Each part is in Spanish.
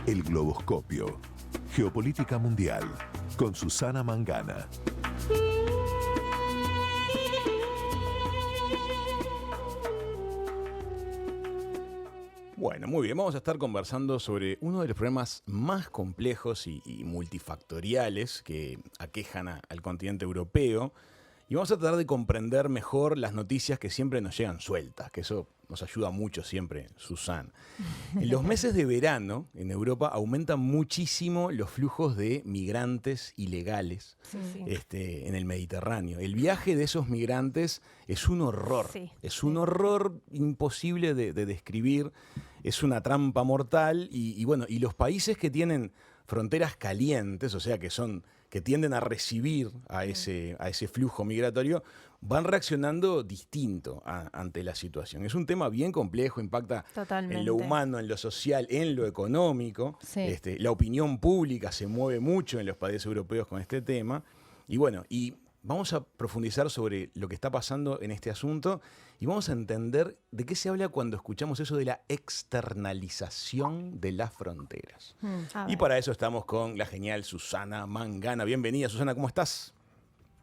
El Globoscopio. Geopolítica mundial. Con Susana Mangana. Bueno, muy bien, vamos a estar conversando sobre uno de los problemas más complejos y multifactoriales que aquejan al continente europeo. Y vamos a tratar de comprender mejor las noticias que siempre nos llegan sueltas, que eso nos ayuda mucho siempre, Susana. En los meses de verano, en Europa, aumentan muchísimo los flujos de migrantes ilegales en el Mediterráneo. El viaje de esos migrantes es un horror, es un horror imposible de describir, es una trampa mortal y los países que tienen fronteras calientes, o sea, que tienden a recibir a ese flujo migratorio, van reaccionando distinto ante la situación. Es un tema bien complejo, impacta en lo humano, en lo social, en lo económico. Sí. La opinión pública se mueve mucho en los países europeos con este tema. Y vamos a profundizar sobre lo que está pasando en este asunto y vamos a entender de qué se habla cuando escuchamos eso de la externalización de las fronteras. Y para eso estamos con la genial Susana Mangana. Bienvenida, Susana, ¿cómo estás?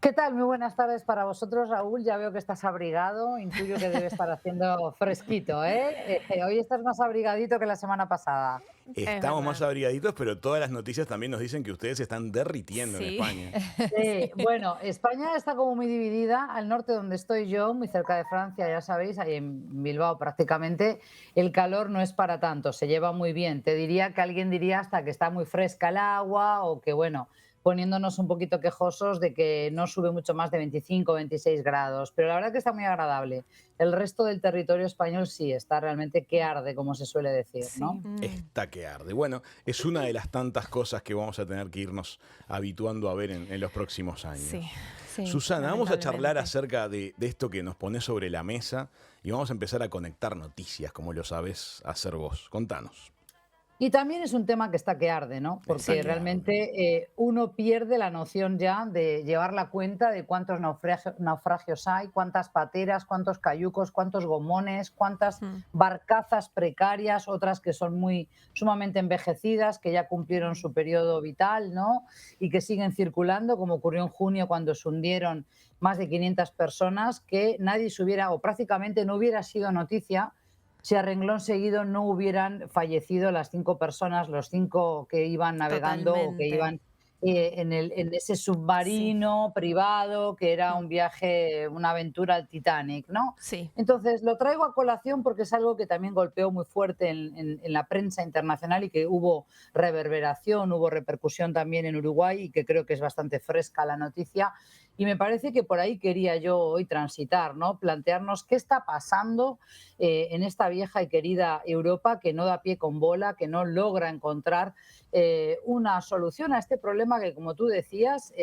¿Qué tal? Muy buenas tardes para vosotros, Raúl. Ya veo que estás abrigado, intuyo que debe estar haciendo fresquito, ¿eh? Hoy estás más abrigadito que la semana pasada. Estamos más abrigaditos, pero todas las noticias también nos dicen que ustedes se están derritiendo en España. Sí, bueno, España está como muy dividida. Al norte, donde estoy yo, muy cerca de Francia, ya sabéis, ahí en Bilbao prácticamente, el calor no es para tanto, se lleva muy bien. Te diría que alguien diría hasta que está muy fresca el agua o que, bueno, poniéndonos un poquito quejosos de que no sube mucho más de 25 o 26 grados, pero la verdad que está muy agradable. El resto del territorio español sí, está realmente que arde, como se suele decir, ¿no? Está que arde. Bueno, es una de las tantas cosas que vamos a tener que irnos habituando a ver en los próximos años. Sí, Susana, vamos a charlar acerca de esto que nos pones sobre la mesa y vamos a empezar a conectar noticias, como lo sabes hacer vos. Contanos. Y también es un tema que está que arde, ¿no? Porque realmente uno pierde la noción ya de llevar la cuenta de cuántos naufragios hay, cuántas pateras, cuántos cayucos, cuántos gomones, cuántas barcazas precarias, otras que son sumamente envejecidas, que ya cumplieron su periodo vital, ¿no? Y que siguen circulando, como ocurrió en junio cuando se hundieron más de 500 personas, que nadie se hubiera, o prácticamente no hubiera sido noticia si a renglón seguido no hubieran fallecido las 5 personas, los 5 que iban navegando o que iban en ese submarino privado, que era un viaje, una aventura al Titanic, ¿no? Sí. Entonces, lo traigo a colación porque es algo que también golpeó muy fuerte en la prensa internacional y que hubo reverberación, hubo repercusión también en Uruguay y que creo que es bastante fresca la noticia. Y me parece que por ahí quería yo hoy transitar, ¿no? Plantearnos qué está pasando en esta vieja y querida Europa que no da pie con bola, que no logra encontrar una solución a este problema que, como tú decías,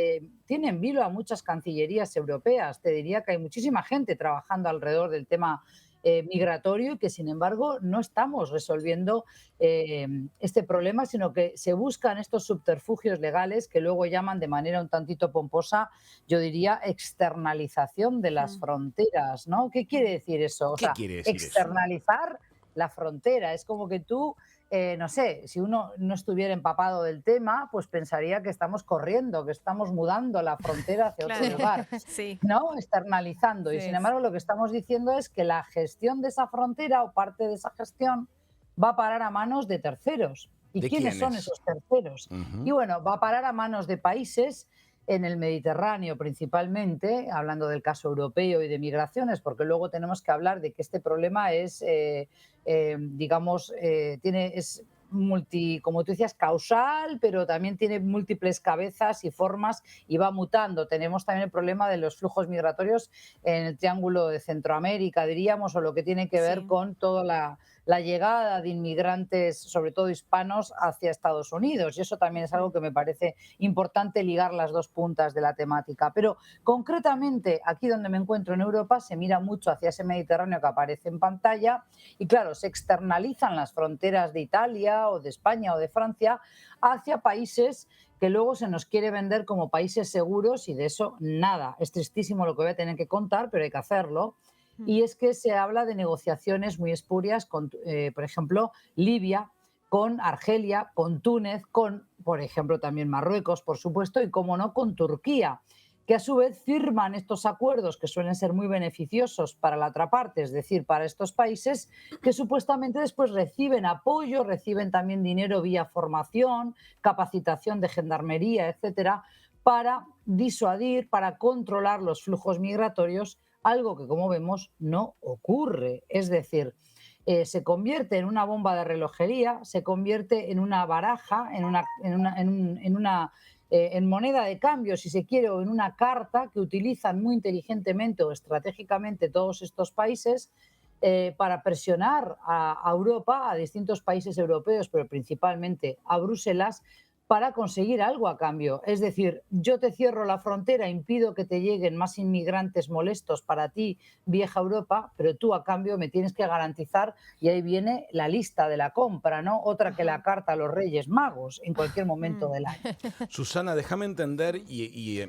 tiene en vilo a muchas cancillerías europeas. Te diría que hay muchísima gente trabajando alrededor del tema migratorio y que, sin embargo, no estamos resolviendo este problema, sino que se buscan estos subterfugios legales que luego llaman de manera un tantito pomposa, yo diría, externalización de las fronteras, ¿no? ¿Qué quiere decir eso? O sea, externalizar la frontera. Es como que tú, no sé, si uno no estuviera empapado del tema, pues pensaría que estamos corriendo, que estamos mudando la frontera hacia otro lugar, ¿no? Externalizando. Y sin embargo, lo que estamos diciendo es que la gestión de esa frontera o parte de esa gestión va a parar a manos de terceros. ¿Y quiénes son esos terceros? Y bueno, va a parar a manos de países en el Mediterráneo principalmente, hablando del caso europeo y de migraciones, porque luego tenemos que hablar de que este problema es, es como tú decías, causal, pero también tiene múltiples cabezas y formas y va mutando. Tenemos también el problema de los flujos migratorios en el Triángulo de Centroamérica, diríamos, o lo que tiene que ver con toda la llegada de inmigrantes, sobre todo hispanos, hacia Estados Unidos. Y eso también es algo que me parece importante ligar las dos puntas de la temática. Pero concretamente, aquí donde me encuentro en Europa, se mira mucho hacia ese Mediterráneo que aparece en pantalla y, claro, se externalizan las fronteras de Italia o de España o de Francia hacia países que luego se nos quiere vender como países seguros y de eso nada. Es tristísimo lo que voy a tener que contar, pero hay que hacerlo. Y es que se habla de negociaciones muy espurias con, por ejemplo, Libia, con Argelia, con Túnez, con, por ejemplo, también Marruecos, por supuesto, y, como no, con Turquía, que a su vez firman estos acuerdos que suelen ser muy beneficiosos para la otra parte, es decir, para estos países, que supuestamente después reciben apoyo, reciben también dinero vía formación, capacitación de gendarmería, etcétera, para disuadir, para controlar los flujos migratorios, algo que, como vemos, no ocurre. Es decir, se convierte en una bomba de relojería, se convierte en una baraja, en moneda de cambio, si se quiere, o en una carta que utilizan muy inteligentemente o estratégicamente todos estos países para presionar a Europa, a distintos países europeos, pero principalmente a Bruselas, para conseguir algo a cambio. Es decir, yo te cierro la frontera, impido que te lleguen más inmigrantes molestos para ti, vieja Europa, pero tú a cambio me tienes que garantizar, y ahí viene la lista de la compra, ¿no? Otra que la carta a los Reyes Magos en cualquier momento del año. Susana, déjame entender y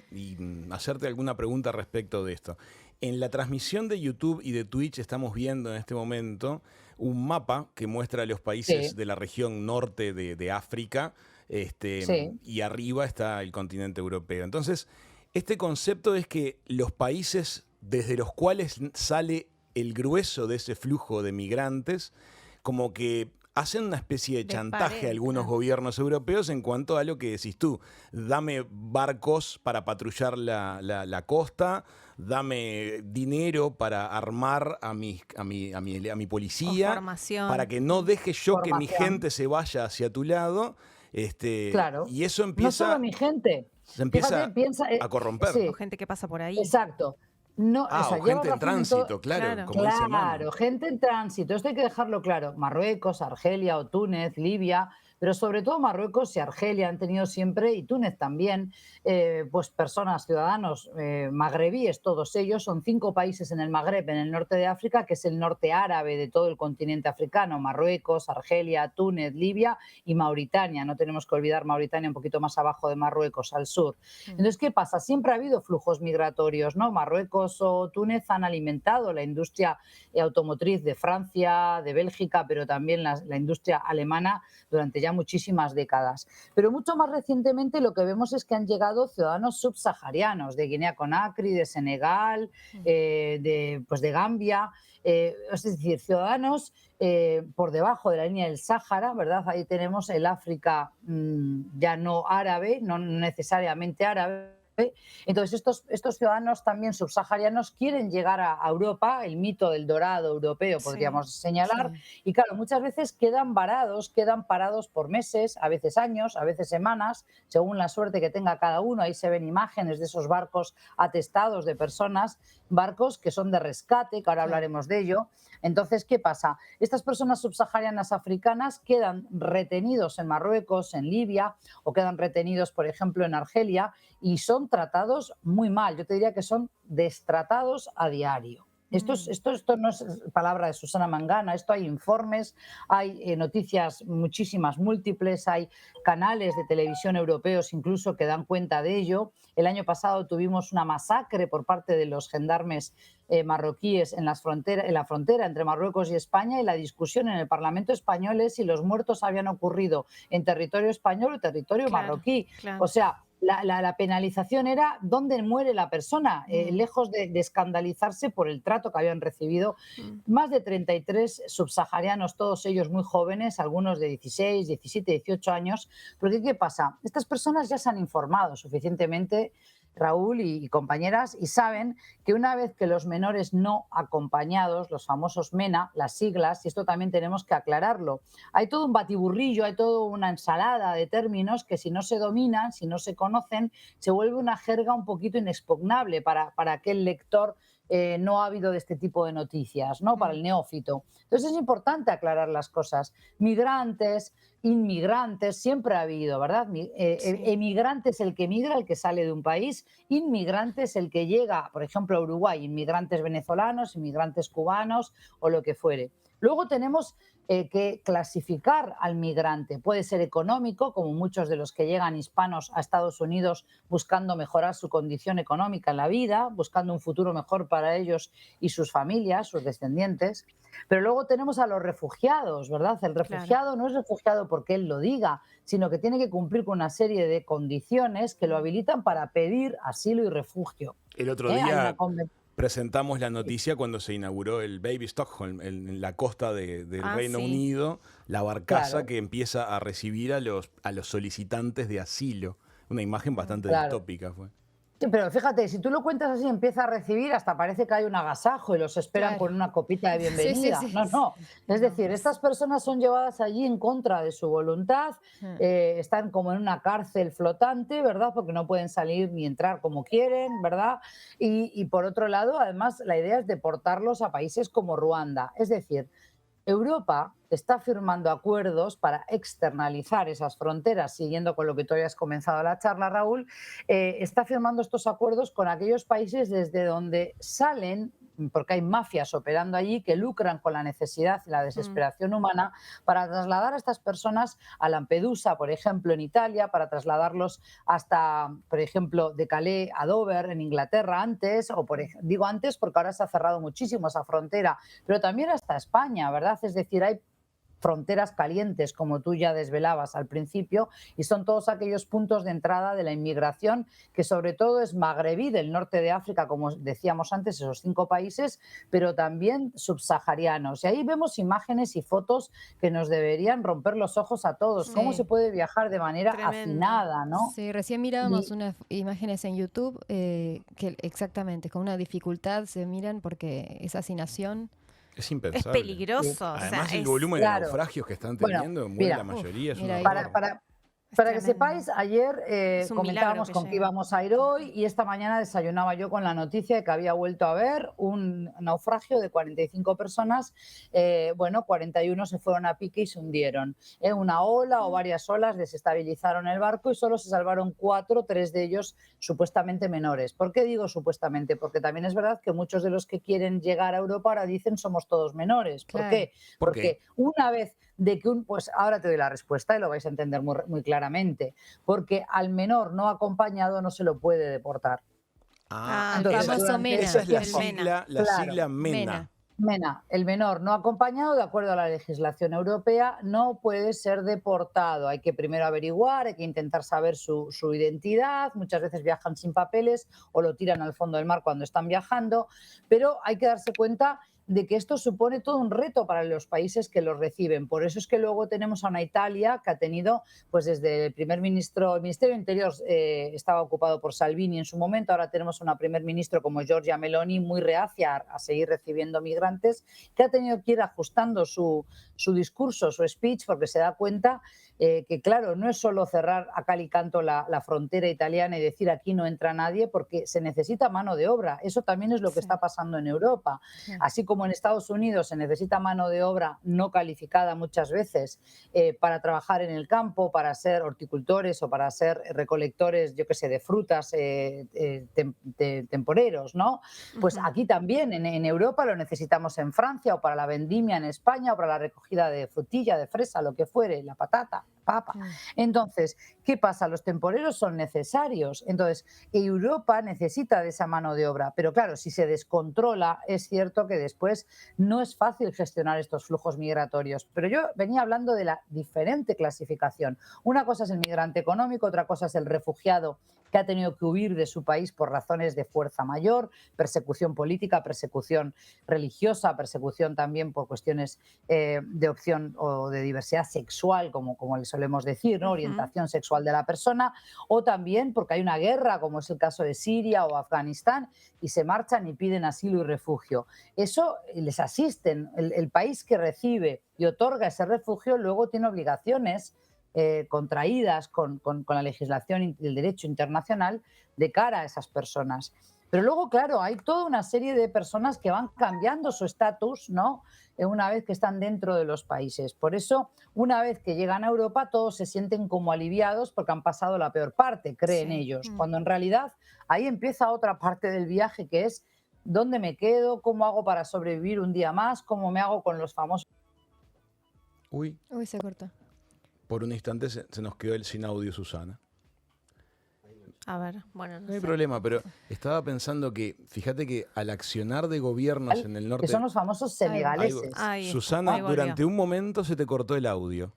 hacerte alguna pregunta respecto de esto. En la transmisión de YouTube y de Twitch estamos viendo en este momento un mapa que muestra los países de la región norte de África, y arriba está el continente europeo. Entonces, este concepto es que los países desde los cuales sale el grueso de ese flujo de migrantes, como que hacen una especie de chantaje a algunos gobiernos europeos en cuanto a lo que decís tú. Dame barcos para patrullar la costa, dame dinero para armar a mi policía, para que no deje yo que mi gente se vaya hacia tu lado. Claro. Y eso No empieza, solo mi gente. se empieza Fíjate, a corromper. sí, O gente que pasa por ahí. exacto. No, Ah, o lleva gente en razón en tránsito, claro, como dice Manu. Claro, gente en tránsito. Esto hay que dejarlo claro. Marruecos, Argelia o Túnez, Libia, pero sobre todo Marruecos y Argelia han tenido siempre, y Túnez también, pues personas, ciudadanos magrebíes, todos ellos. Son 5 países en el Magreb, en el norte de África, que es el norte árabe de todo el continente africano: Marruecos, Argelia, Túnez, Libia y Mauritania. No tenemos que olvidar Mauritania, un poquito más abajo de Marruecos, al sur. Entonces, ¿qué pasa? Siempre ha habido flujos migratorios, ¿no? Marruecos o Túnez han alimentado la industria automotriz de Francia, de Bélgica, pero también la industria alemana durante ya muchísimas décadas. Pero mucho más recientemente lo que vemos es que han llegado ciudadanos subsaharianos de Guinea-Conakry, de Senegal, de Gambia, es decir, ciudadanos por debajo de la línea del Sáhara, ¿verdad? Ahí tenemos el África ya no árabe, no necesariamente árabe. Entonces, estos ciudadanos también subsaharianos quieren llegar a Europa, el mito del dorado europeo, podríamos señalar, y claro, muchas veces quedan parados por meses, a veces años, a veces semanas, según la suerte que tenga cada uno. Ahí se ven imágenes de esos barcos atestados de personas, barcos que son de rescate, que ahora hablaremos de ello. Entonces, ¿qué pasa? Estas personas subsaharianas africanas quedan retenidos en Marruecos, en Libia, o quedan retenidos, por ejemplo, en Argelia, y son tratados muy mal. Yo te diría que son destratados a diario. Esto no es palabra de Susana Mangana, esto hay informes, hay noticias muchísimas, múltiples, hay canales de televisión europeos incluso que dan cuenta de ello. El año pasado tuvimos una masacre por parte de los gendarmes marroquíes en la frontera entre Marruecos y España, y la discusión en el Parlamento español es si los muertos habían ocurrido en territorio español o territorio marroquí. O sea, la penalización era dónde muere la persona, lejos de escandalizarse por el trato que habían recibido. Más de 33 subsaharianos, todos ellos muy jóvenes, algunos de 16, 17, 18 años. Porque ¿qué pasa? Estas personas ya se han informado suficientemente, Raúl y compañeras, y saben que una vez que los menores no acompañados, los famosos MENA, las siglas, y esto también tenemos que aclararlo, hay todo un batiburrillo, hay toda una ensalada de términos que, si no se dominan, si no se conocen, se vuelve una jerga un poquito inexpugnable para aquel lector no ávido de este tipo de noticias, ¿no? Para el neófito. Entonces es importante aclarar las cosas. Migrantes, inmigrantes, siempre ha habido, ¿verdad? Emigrante es el que migra, el que sale de un país. Inmigrante es el que llega, por ejemplo, a Uruguay. Inmigrantes venezolanos, inmigrantes cubanos o lo que fuere. Luego tenemos que clasificar al migrante. Puede ser económico, como muchos de los que llegan hispanos a Estados Unidos buscando mejorar su condición económica en la vida, buscando un futuro mejor para ellos y sus familias, sus descendientes. Pero luego tenemos a los refugiados, ¿verdad? El refugiado no es refugiado porque él lo diga, sino que tiene que cumplir con una serie de condiciones que lo habilitan para pedir asilo y refugio. El otro Hay una día presentamos la noticia cuando se inauguró el Baby Stockholm en la costa del Reino Unido, la barcaza que empieza a recibir a los solicitantes de asilo. Una imagen bastante distópica fue. Sí, pero fíjate, si tú lo cuentas así, empieza a recibir, hasta parece que hay un agasajo y los esperan con una copita de bienvenida. No. Es decir, estas personas son llevadas allí en contra de su voluntad, están como en una cárcel flotante, ¿verdad? Porque no pueden salir ni entrar como quieren, ¿verdad? Y por otro lado, además, la idea es deportarlos a países como Ruanda. Es decir, Europa está firmando acuerdos para externalizar esas fronteras, siguiendo con lo que tú habías comenzado la charla, Raúl, está firmando estos acuerdos con aquellos países desde donde salen, porque hay mafias operando allí que lucran con la necesidad y la desesperación humana, para trasladar a estas personas a Lampedusa, por ejemplo, en Italia, para trasladarlos hasta, por ejemplo, de Calais a Dover, en Inglaterra, antes, digo antes porque ahora se ha cerrado muchísimo esa frontera, pero también hasta España, ¿verdad? Es decir, hay fronteras calientes, como tú ya desvelabas al principio, y son todos aquellos puntos de entrada de la inmigración, que sobre todo es magrebí, del norte de África, como decíamos antes, esos 5 países, pero también subsaharianos. Y ahí vemos imágenes y fotos que nos deberían romper los ojos a todos. Cómo se puede viajar de manera afinada, ¿no? Sí, recién mirábamos unas imágenes en YouTube que exactamente, con una dificultad se miran porque esa hacinación... Es impensable. Es peligroso. Además, el volumen de naufragios que están teniendo, la mayoría. Para que sepáis, ayer comentábamos con que íbamos a ir hoy y esta mañana desayunaba yo con la noticia de que había vuelto a haber un naufragio de 45 personas. 41 se fueron a pique y se hundieron. Una ola o varias olas desestabilizaron el barco y solo se salvaron 4, 3 de ellos supuestamente menores. ¿Por qué digo supuestamente? Porque también es verdad que muchos de los que quieren llegar a Europa ahora dicen somos todos menores. ¿Por qué? Porque una vez de que pues ahora te doy la respuesta y lo vais a entender muy claramente, porque al menor no acompañado no se lo puede deportar. Entonces, esa es la sigla MENA. MENA, el menor no acompañado, de acuerdo a la legislación europea, no puede ser deportado. Hay que primero averiguar, hay que intentar saber su identidad. Muchas veces viajan sin papeles o lo tiran al fondo del mar cuando están viajando, pero hay que darse cuenta de que esto supone todo un reto para los países que los reciben. Por eso es que luego tenemos a una Italia que ha tenido, pues desde el Ministerio de Interior estaba ocupado por Salvini en su momento, ahora tenemos una primer ministro como Giorgia Meloni muy reacia a seguir recibiendo migrantes, que ha tenido que ir ajustando su discurso, su speech, porque se da cuenta que, claro, no es solo cerrar a cal y canto la frontera italiana y decir aquí no entra nadie, porque se necesita mano de obra. Eso también es lo que está pasando en Europa. Así como en Estados Unidos se necesita mano de obra no calificada muchas veces para trabajar en el campo, para ser horticultores o para ser recolectores, yo qué sé, de frutas temporeros, ¿no? Pues aquí también en Europa lo necesitamos, en Francia, o para la vendimia en España, o para la recogida de frutilla, de fresa, lo que fuere, la patata, papa. Entonces, ¿qué pasa? Los temporeros son necesarios. Entonces, Europa necesita de esa mano de obra. Pero claro, si se descontrola, es cierto que después no es fácil gestionar estos flujos migratorios. Pero yo venía hablando de la diferente clasificación. Una cosa es el migrante económico, otra cosa es el refugiado que ha tenido que huir de su país por razones de fuerza mayor, persecución política, persecución religiosa, persecución también por cuestiones de opción o de diversidad sexual, como le solemos decir, ¿no? Orientación sexual de la persona, o también porque hay una guerra, como es el caso de Siria o Afganistán, y se marchan y piden asilo y refugio. Eso les asisten. El país que recibe y otorga ese refugio luego tiene obligaciones contraídas con la legislación y el derecho internacional de cara a esas personas. Pero luego, claro, hay toda una serie de personas que van cambiando su estatus, ¿no? Una vez que están dentro de los países. Por eso, una vez que llegan a Europa, todos se sienten como aliviados porque han pasado la peor parte, creen ellos, cuando en realidad ahí empieza otra parte del viaje, que es ¿Dónde me quedo? ¿Cómo hago para sobrevivir un día más? ¿Cómo me hago con los famosos? Uy, Uy, se cortó. por un instante se nos quedó sin audio Susana. A ver, bueno, no No hay sé. problema, pero estaba pensando que, fíjate que al accionar de gobiernos en el Que norte... son los famosos Ahí va. senegaleses. Ahí está, Susana, ahí volvió. durante un momento se te cortó el audio.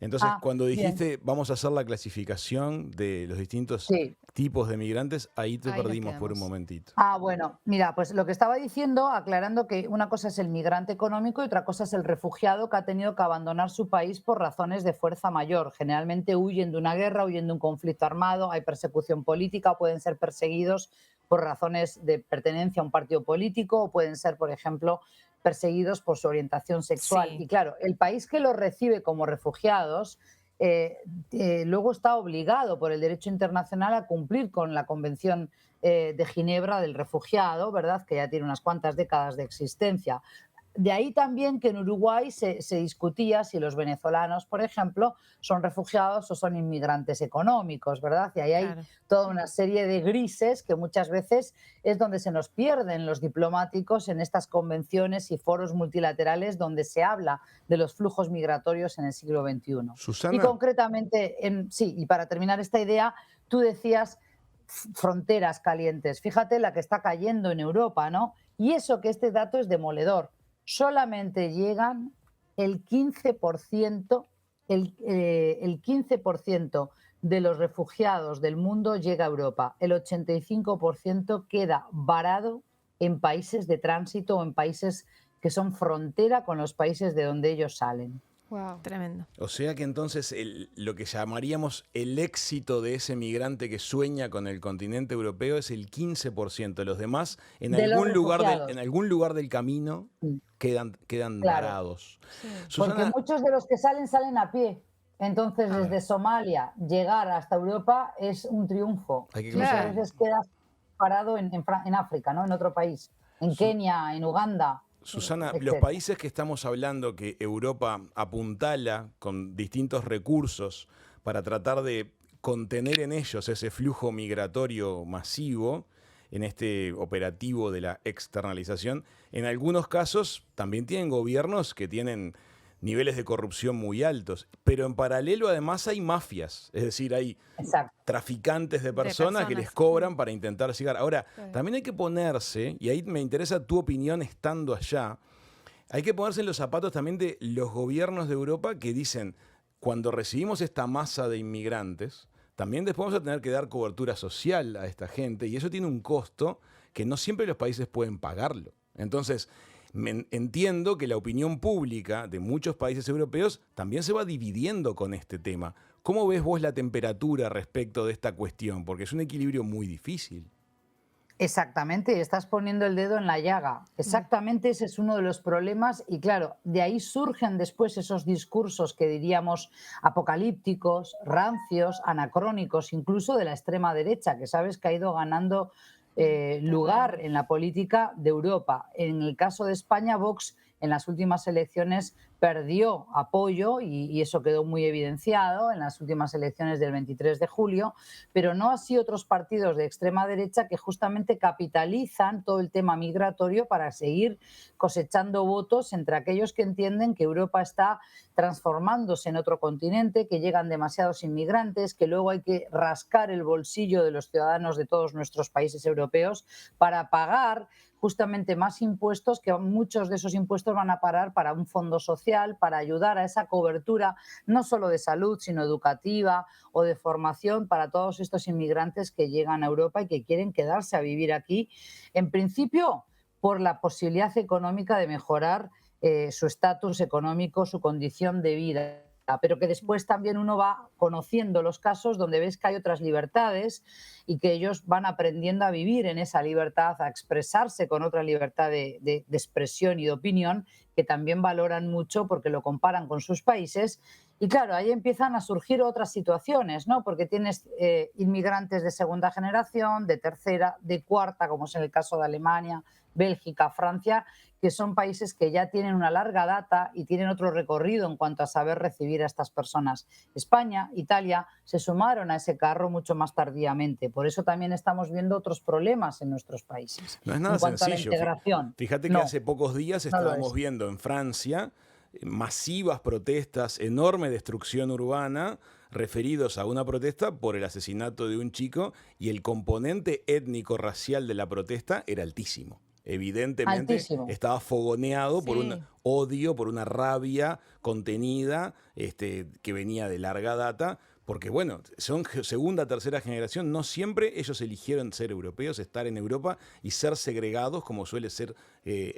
Entonces, Ah, cuando bien. dijiste vamos a hacer la clasificación de los distintos Sí. tipos de migrantes, ahí te Ahí nos perdimos por un quedamos. momentito. Bueno, mira, pues lo que estaba diciendo, aclarando que una cosa es el migrante económico y otra cosa es el refugiado que ha tenido que abandonar su país por razones de fuerza mayor. Generalmente huyen de una guerra, huyen de un conflicto armado, hay persecución política, pueden ser perseguidos por razones de pertenencia a un partido político o pueden ser, por ejemplo, perseguidos por su orientación sexual. Sí. Y claro, el país que los recibe como refugiados luego está obligado por el derecho internacional a cumplir con la Convención de Ginebra del Refugiado, ¿verdad? Que ya tiene unas cuantas décadas de existencia. De ahí también que en Uruguay se discutía si los venezolanos, por ejemplo, son refugiados o son inmigrantes económicos, ¿verdad? Y ahí hay Claro. toda una serie de grises que muchas veces es donde se nos pierden los diplomáticos en estas convenciones y foros multilaterales donde se habla de los flujos migratorios en el siglo XXI. Y Susana, concretamente, sí, y para terminar esta idea, tú decías fronteras calientes. Fíjate la que está cayendo en Europa, ¿no? Y eso que este dato es demoledor. Solamente llegan el 15%, el 15% de los refugiados del mundo llega a Europa. El 85% queda varado en países de tránsito o en países que son frontera con los países de donde ellos salen. Wow. Tremendo. o sea que entonces lo que llamaríamos el éxito de ese migrante que sueña con el continente europeo es el 15%. Los demás, en De los algún lugar refugiados. en algún lugar del camino, Sí. quedan Claro. varados. Sí. Porque Susana, muchos de los que salen a pie. Entonces, desde Somalia llegar hasta Europa es un triunfo. hay que Muchas cruzar. veces quedas parado en África, ¿no? En otro país, en Kenia, en Uganda. Susana, los etcétera. países que estamos hablando que Europa apuntala con distintos recursos para tratar de contener en ellos ese flujo migratorio masivo, en este operativo de la externalización, en algunos casos también tienen gobiernos que tienen niveles de corrupción muy altos, pero en paralelo además hay mafias, es decir, hay Exacto. traficantes de personas que les personas. cobran para intentar llegar. Ahora, Claro. también hay que ponerse, y ahí me interesa tu opinión estando allá, hay que ponerse en los zapatos también de los gobiernos de Europa que dicen, cuando recibimos esta masa de inmigrantes, también después vamos a tener que dar cobertura social a esta gente, y eso tiene un costo que no siempre los países pueden pagarlo. Entonces, entiendo que la opinión pública de muchos países europeos también se va dividiendo con este tema. ¿Cómo ves vos la temperatura respecto de esta cuestión? Porque es un equilibrio muy difícil. Exactamente, y estás poniendo el dedo en la llaga. Exactamente ese es uno de los problemas y claro, de ahí surgen después esos discursos que diríamos apocalípticos, rancios, anacrónicos, incluso de la extrema derecha, que sabes que ha ido ganando lugar en la política de Europa. En el caso de España, Vox en las últimas elecciones perdió apoyo y eso quedó muy evidenciado en las últimas elecciones del 23 de julio, pero no así otros partidos de extrema derecha que justamente capitalizan todo el tema migratorio para seguir cosechando votos entre aquellos que entienden que Europa está transformándose en otro continente, que llegan demasiados inmigrantes, que luego hay que rascar el bolsillo de los ciudadanos de todos nuestros países europeos para pagar justamente más impuestos, que muchos de esos impuestos van a parar para un fondo social, para ayudar a esa cobertura no solo de salud, sino educativa o de formación para todos estos inmigrantes que llegan a Europa y que quieren quedarse a vivir aquí, en principio por la posibilidad económica de mejorar su estatus económico, su condición de vida, pero que después también uno va conociendo los casos donde ves que hay otras libertades y que ellos van aprendiendo a vivir en esa libertad, a expresarse con otra libertad de expresión y de opinión, que también valoran mucho porque lo comparan con sus países. Y claro, ahí empiezan a surgir otras situaciones, ¿no? Porque tienes inmigrantes de segunda generación, de tercera, de cuarta, como es en el caso de Alemania, Bélgica, Francia, que son países que ya tienen una larga data y tienen otro recorrido en cuanto a saber recibir a estas personas. España, Italia se sumaron a ese carro mucho más tardíamente. Por eso también estamos viendo otros problemas en nuestros países. No es nada en cuanto sencillo. a la integración. Fíjate que No, hace pocos días no lo estábamos es. viendo en Francia masivas protestas, enorme destrucción urbana, referidos a una protesta por el asesinato de un chico, y el componente étnico-racial de la protesta era altísimo. Evidentemente Altísimo. estaba fogoneado por un Sí. odio, por una rabia contenida, que venía de larga data, porque bueno, son segunda, tercera generación, no siempre ellos eligieron ser europeos, estar en Europa y ser segregados como suele ser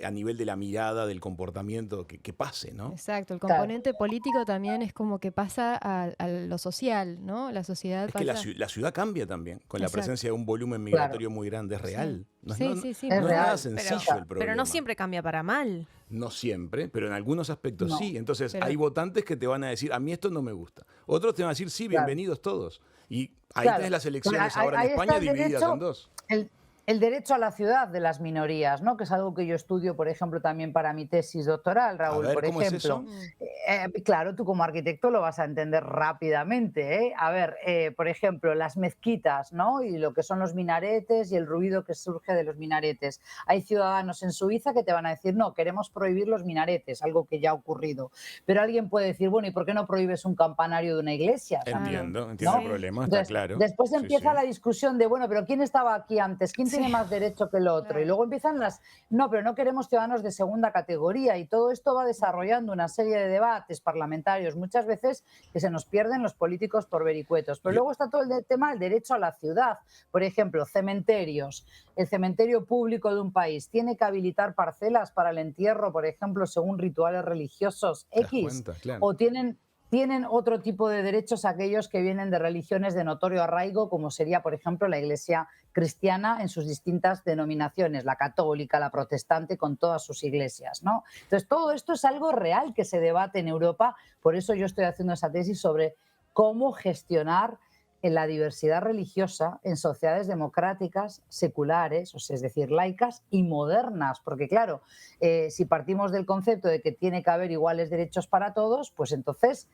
a nivel de la mirada, del comportamiento que pase, ¿no? Exacto, el Claro. componente político también es como que pasa a lo social, ¿no? La sociedad Es que la, pasa... la ciudad cambia también, con la Exacto. presencia de un volumen migratorio muy grande, es real. No, Sí, no- sí, sí. no Es es real. nada sencillo el problema. Pero no siempre cambia para mal. No siempre, pero en algunos aspectos No. sí. Entonces Pero- hay votantes que te van a decir, a mí esto no me gusta. Otros te van a decir, sí, Claro. bienvenidos todos. Y ahí Claro. tenés las elecciones Ahí- ahora en ahí España está el divididas derecho- en dos. El derecho a la ciudad de las minorías, ¿no? Que es algo que yo estudio, por ejemplo, también para mi tesis doctoral, Raúl, ver, por ¿cómo es ejemplo. eso? Claro, tú como arquitecto lo vas a entender rápidamente, ¿eh? A ver, por ejemplo, las mezquitas, ¿no? Y lo que son los minaretes y el ruido que surge de los minaretes. Hay ciudadanos en Suiza que te van a decir, no, queremos prohibir los minaretes, algo que ya ha ocurrido. Pero alguien puede decir, bueno, ¿y por qué no prohíbes un campanario de una iglesia? Entiendo ¿no? el problema, está Entonces, claro. después Sí, empieza sí. la discusión de, bueno, pero ¿quién estaba aquí antes? ¿Quién tiene más derecho que el otro? Claro. Y luego empiezan no, pero no queremos ciudadanos de segunda categoría, y todo esto va desarrollando una serie de debates parlamentarios, muchas veces que se nos pierden los políticos por vericuetos. Pero luego está todo el tema del derecho a la ciudad. Por ejemplo, cementerios. El cementerio público de un país tiene que habilitar parcelas para el entierro, por ejemplo, según rituales religiosos ¿Te das X, cuenta? Claro. o tienen otro tipo de derechos aquellos que vienen de religiones de notorio arraigo, como sería, por ejemplo, la Iglesia cristiana en sus distintas denominaciones, la católica, la protestante, con todas sus iglesias, ¿no? Entonces, todo esto es algo real que se debate en Europa, por eso yo estoy haciendo esa tesis sobre cómo gestionar la diversidad religiosa en sociedades democráticas, seculares, es decir, laicas y modernas, porque claro, si partimos del concepto de que tiene que haber iguales derechos para todos, pues entonces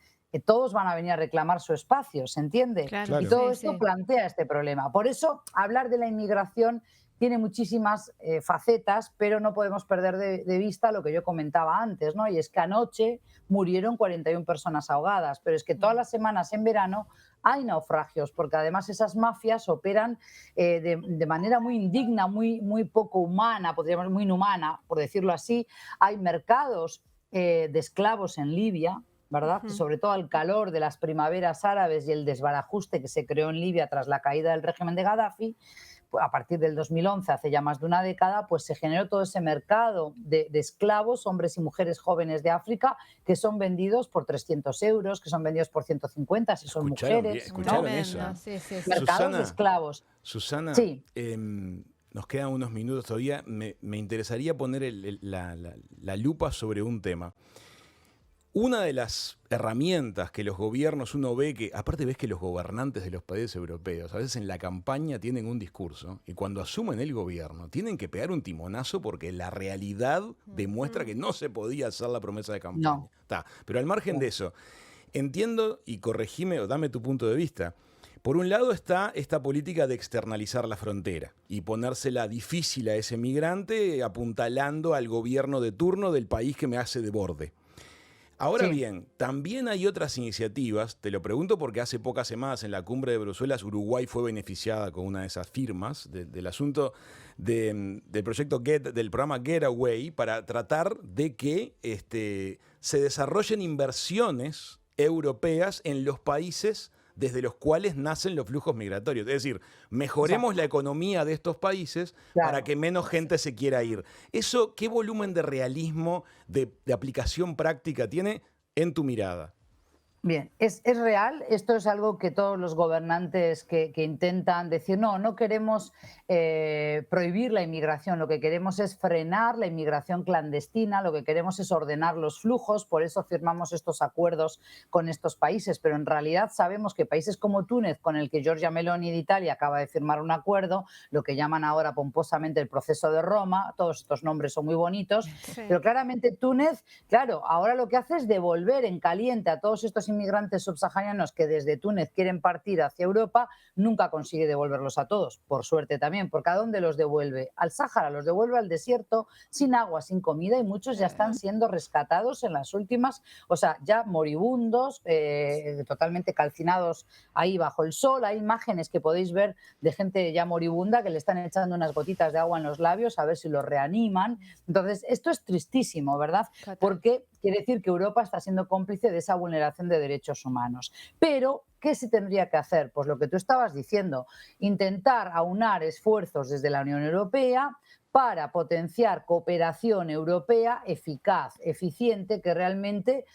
todos van a venir a reclamar su espacio, ¿se entiende? Claro. Y todo Sí, esto sí. plantea este problema. Por eso, hablar de la inmigración tiene muchísimas facetas, pero no podemos perder de vista lo que yo comentaba antes, ¿no? Y es que anoche murieron 41 personas ahogadas, pero es que todas las semanas en verano hay naufragios, porque además esas mafias operan de manera muy indigna, muy poco humana, podríamos muy inhumana, por decirlo así. Hay mercados de esclavos en Libia, ¿verdad? Sobre todo al calor de las primaveras árabes y el desbarajuste que se creó en Libia tras la caída del régimen de Gaddafi. A partir del 2011, hace ya más de una década, pues se generó todo ese mercado de esclavos, hombres y mujeres jóvenes de África, que son vendidos por 300 euros, que son vendidos por 150 si son mujeres. ¿Escucharon Tremendo, eso? sí, sí, sí. Mercados Susana, de esclavos. Susana, Sí. nos quedan unos minutos todavía. Me interesaría poner la lupa sobre un tema. Una de las herramientas que los gobiernos, uno ve que, aparte ves que los gobernantes de los países europeos, a veces en la campaña tienen un discurso y cuando asumen el gobierno tienen que pegar un timonazo porque la realidad demuestra que no se podía hacer la promesa de campaña. No. Pero al margen de eso, entiendo y corregime o dame tu punto de vista. Por un lado está esta política de externalizar la frontera y ponérsela difícil a ese migrante apuntalando al gobierno de turno del país que me hace de borde. Ahora Sí. bien, también hay otras iniciativas, te lo pregunto porque hace pocas semanas en la cumbre de Bruselas Uruguay fue beneficiada con una de esas firmas del asunto del proyecto del programa Getaway para tratar de que se desarrollen inversiones europeas en los países desde los cuales nacen los flujos migratorios. Es decir, mejoremos la economía de estos países para que menos gente se quiera ir. Eso, ¿qué volumen de realismo, de aplicación práctica tiene en tu mirada? Bien, es real. Esto es algo que todos los gobernantes que intentan decir, no, no queremos prohibir la inmigración, lo que queremos es frenar la inmigración clandestina, lo que queremos es ordenar los flujos, por eso firmamos estos acuerdos con estos países, pero en realidad sabemos que países como Túnez, con el que Giorgia Meloni de Italia acaba de firmar un acuerdo, lo que llaman ahora pomposamente el proceso de Roma, todos estos nombres son muy bonitos, Sí. pero claramente Túnez, claro, ahora lo que hace es devolver en caliente a todos estos inmigrantes subsaharianos que desde Túnez quieren partir hacia Europa, nunca consigue devolverlos a todos, por suerte también, porque ¿a dónde los devuelve? Al Sáhara, los devuelve al desierto, sin agua, sin comida, y muchos ya están siendo rescatados en las últimas, o sea, ya moribundos, totalmente calcinados ahí bajo el sol. Hay imágenes que podéis ver de gente ya moribunda que le están echando unas gotitas de agua en los labios a ver si los reaniman. Entonces, esto es tristísimo, ¿verdad? Fatal. Porque quiere decir que Europa está siendo cómplice de esa vulneración de derechos humanos. Pero, ¿qué se tendría que hacer? Pues lo que tú estabas diciendo, intentar aunar esfuerzos desde la Unión Europea para potenciar cooperación europea eficaz, eficiente, que realmente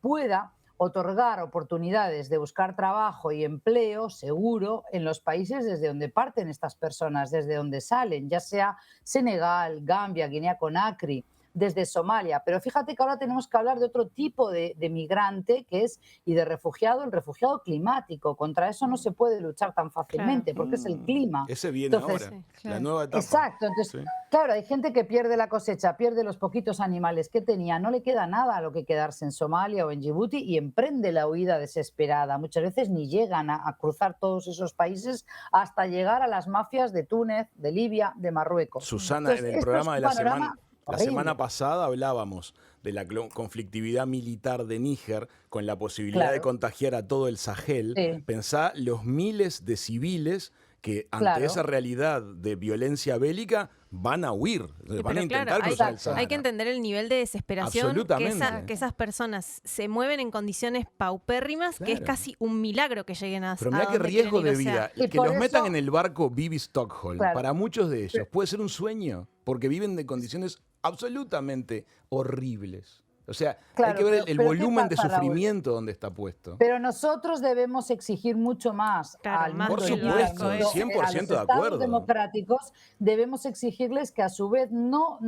pueda otorgar oportunidades de buscar trabajo y empleo seguro en los países desde donde parten estas personas, desde donde salen, ya sea Senegal, Gambia, Guinea-Conakry, desde Somalia. Pero fíjate que ahora tenemos que hablar de otro tipo de migrante que es, y de refugiado, el refugiado climático. Contra eso no se puede luchar tan fácilmente, porque es el clima. Ese viene Entonces, ahora, Sí, la claro. nueva etapa. exacto, entonces, Sí. claro, hay gente que pierde la cosecha, pierde los poquitos animales que tenía, no le queda nada a lo que quedarse en Somalia o en Djibouti y emprende la huida desesperada. Muchas veces ni llegan a cruzar todos esos países hasta llegar a las mafias de Túnez, de Libia, de Marruecos. Susana, Entonces, en el esto programa es de un panorama la semana horrible. pasada hablábamos de la conflictividad militar de Níger con la posibilidad de Claro, contagiar a todo el Sahel. sí, Pensá los miles de civiles que ante claro, esa realidad de violencia bélica van a huir, van a Pero intentar claro, cruzar el exacto. hay que Sahara. entender el nivel de desesperación Absolutamente. que esas personas se mueven en condiciones paupérrimas, que es Claro. casi un milagro que lleguen Pero a mirá qué donde quieren riesgo ir. de O sea, vida. Y Que por los metan eso, en el barco Vivi Stockholm, claro, para muchos de ellos puede ser un sueño, porque viven de condiciones absolutamente horribles. O sea, hay que claro, ver el pero ¿qué volumen de pasa, Raúl? sufrimiento donde está puesto. Pero nosotros debemos exigir mucho más claro, al más Por mundo que el libre, al supuesto, barco mundo, ese. a los 100% de estados acuerdo. democráticos, debemos exigirles que a su vez no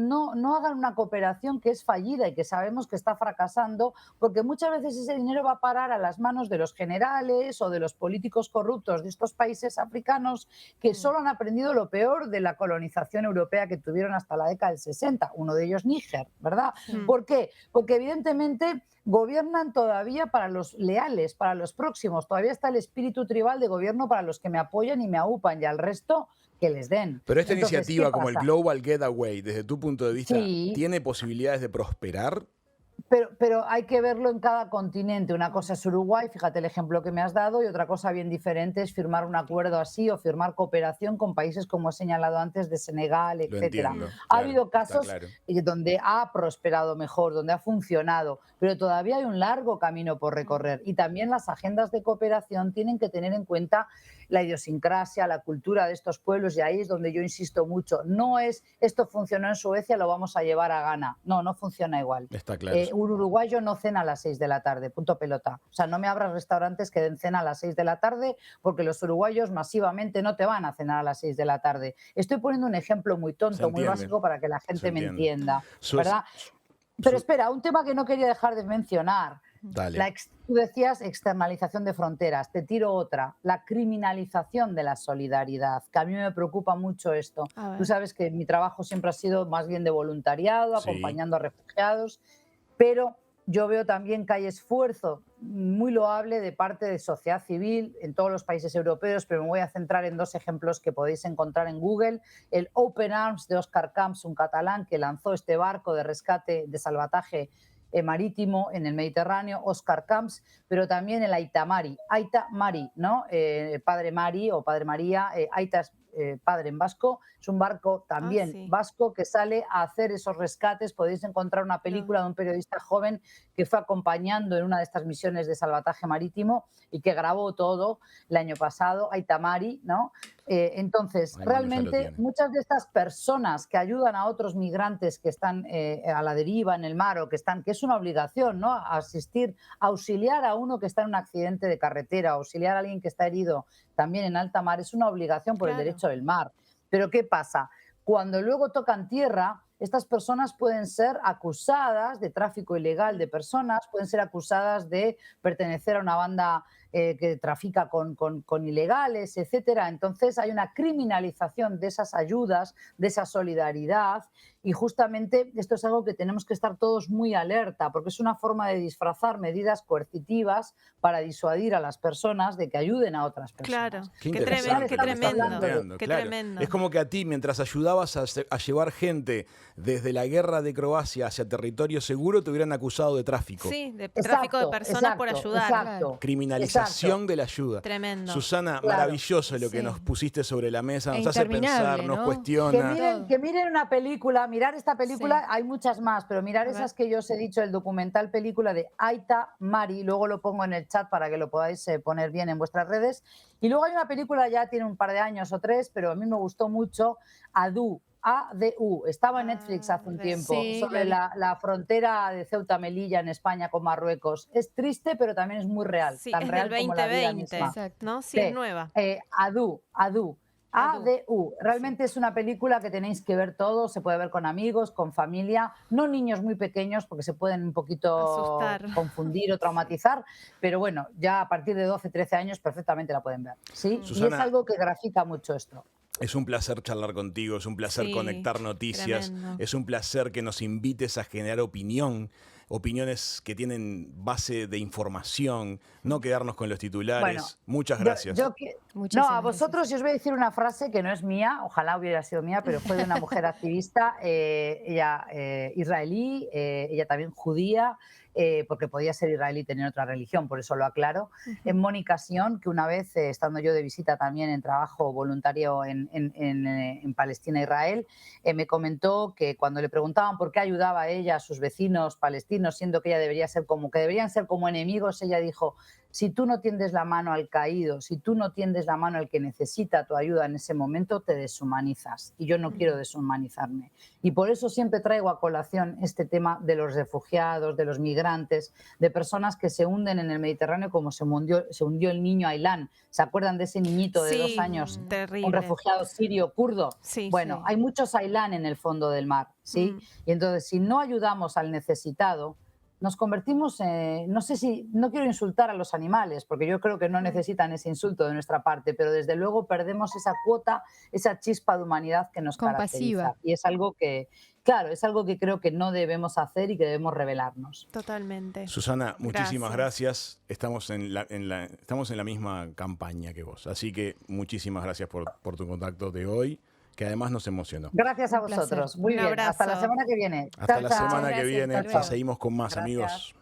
hagan una cooperación que es fallida y que sabemos que está fracasando, porque muchas veces ese dinero va a parar a las manos de los generales o de los políticos corruptos de estos países africanos que solo han aprendido lo peor de la colonización europea que tuvieron hasta la década del 60, uno de ellos Níger, ¿verdad? Mm. ¿Por qué? Porque evidentemente gobiernan todavía para los leales, para los próximos. Todavía está el espíritu tribal de gobierno para los que me apoyan y me aupan, y al resto que les den. Pero esta Entonces, iniciativa ¿qué como el pasa? Global Getaway, desde tu punto de vista, Sí, ¿tiene posibilidades de prosperar? pero hay que verlo en cada continente. Una cosa es Uruguay, fíjate el ejemplo que me has dado, y otra cosa bien diferente es firmar un acuerdo así o firmar cooperación con países como he señalado antes de Senegal, Lo etcétera. entiendo, Ha claro, habido está casos claro. donde ha prosperado mejor, donde ha funcionado, pero todavía hay un largo camino por recorrer. Y también las agendas de cooperación tienen que tener en cuenta la idiosincrasia, la cultura de estos pueblos, y ahí es donde yo insisto mucho. No es esto funcionó en Suecia, lo vamos a llevar a Ghana. No, no funciona igual. Está claro. Un uruguayo no cena a las 6 de la tarde, punto pelota. O sea, no me abras restaurantes que den cena a las 6 de la tarde, porque los uruguayos masivamente no te van a cenar a las 6 de la tarde. Estoy poniendo un ejemplo muy Se tonto, muy entiende, básico para que la se gente me entiende. entienda, Su- ¿verdad? su- Pero espera, un tema que no quería dejar de mencionar. Dale. Tú decías externalización de fronteras, te tiro otra, la criminalización de la solidaridad, que a mí me preocupa mucho esto. A Tú ver. sabes que mi trabajo siempre ha sido más bien de voluntariado, Sí. acompañando a refugiados, pero yo veo también que hay esfuerzo muy loable de parte de sociedad civil en todos los países europeos, pero me voy a centrar en dos ejemplos que podéis encontrar en Google. El Open Arms de Òscar Camps, un catalán que lanzó este barco de rescate, de salvataje marítimo en el Mediterráneo, Òscar Camps, pero también el Aita Mari, ¿no? Padre Mari o Padre María, Aita es padre en vasco, es un barco también sí. vasco que sale a hacer esos rescates. Podéis encontrar una película de un periodista joven que fue acompañando en una de estas misiones de salvataje marítimo y que grabó todo el año pasado, Aita Mari, ¿no? Entonces, Ay, Manu ya lo realmente tiene. muchas de estas personas que ayudan a otros migrantes que están a la deriva en el mar o que es una obligación, ¿no? Asistir, auxiliar a uno que está en un accidente de carretera, auxiliar a alguien que está herido también en alta mar, es una obligación por el Claro. derecho del mar. Pero ¿qué pasa? Cuando luego tocan tierra, estas personas pueden ser acusadas de tráfico ilegal de personas, pueden ser acusadas de pertenecer a una banda que trafica con ilegales, etcétera. Entonces hay una criminalización de esas ayudas, de esa solidaridad, y justamente esto es algo que tenemos que estar todos muy alerta, porque es una forma de disfrazar medidas coercitivas para disuadir a las personas de que ayuden a otras personas. Claro, Qué qué interesante tremendo, qué lo que estás tremendo, planteando, qué claro. tremendo. Es como que a ti, mientras ayudabas a llevar gente desde la guerra de Croacia hacia territorio seguro, te hubieran acusado de tráfico. Sí, de tráfico de personas por ayudar. Exacto. Criminalización de la ayuda. Tremendo. Susana, Claro. maravilloso lo que Sí. nos pusiste sobre la mesa, nos E hace pensar, interminable, nos ¿no? cuestiona. Todo. Que miren una película, mirar esta película, Sí. hay muchas más, pero mirar A ver. esas que yo os he dicho, el documental película de Aita Mari, luego lo pongo en el chat para que lo podáis poner bien en vuestras redes. Y luego hay una película, ya tiene un par de años o 3, pero a mí me gustó mucho, Adu, ADU, estaba en Netflix hace un tiempo, Sí, sobre la la frontera de Ceuta-Melilla en España con Marruecos. Es triste, pero también es muy real, Sí, tan es real del como la vida 2020, misma. Exacto. ¿no? Sí, es nueva. Adu. Adu. ADU. Realmente es una película que tenéis que ver todos, se puede ver con amigos, con familia, no niños muy pequeños porque se pueden un poquito Asustar. confundir o traumatizar, pero bueno, ya a partir de 12, 13 años perfectamente la pueden ver. ¿Sí? Y es Susana, algo que grafica mucho esto. es un placer charlar contigo, es un placer Sí, conectar noticias, tremendo. es un placer que nos invites a generar opiniones que tienen base de información, no quedarnos con los titulares. Bueno, Muchas gracias. Muchísimas No, a gracias. vosotros yo os voy a decir una frase que no es mía, ojalá hubiera sido mía, pero fue de una mujer activista, ella israelí, ella también judía, porque podía ser israelí y tener otra religión, por eso lo aclaro. Mónica Sion, que una vez, estando yo de visita también en trabajo voluntario en Palestina, Israel, me comentó que cuando le preguntaban por qué ayudaba a ella a sus vecinos palestinos, siendo que ella deberían ser como enemigos, ella dijo: si tú no tiendes la mano al caído, si tú no tiendes la mano al que necesita tu ayuda en ese momento, te deshumanizas. Y yo no quiero deshumanizarme. Y por eso siempre traigo a colación este tema de los refugiados, de los migrantes, de personas que se hunden en el Mediterráneo como se hundió el niño Ailán. ¿Se acuerdan de ese niñito de 2 años? Terrible. Un refugiado sirio kurdo. Sí, Bueno, sí. hay muchos Ailán en el fondo del mar, ¿sí? Y entonces, si no ayudamos al necesitado, nos convertimos en, no quiero insultar a los animales, porque yo creo que no necesitan ese insulto de nuestra parte, pero desde luego perdemos esa cuota, esa chispa de humanidad que nos Compasiva. caracteriza. Y es algo que, claro, es algo que creo que no debemos hacer y que debemos revelarnos. Totalmente. Susana, muchísimas gracias. Estamos en la misma campaña que vos. Así que muchísimas gracias por tu contacto de hoy, que además nos emocionó. Gracias a Un placer. vosotros. Muy Un bien. Hasta la abrazo. semana que viene. Hasta Chao, la chao. semana que Gracias, viene. hasta luego. Seguimos con más, Gracias. amigos.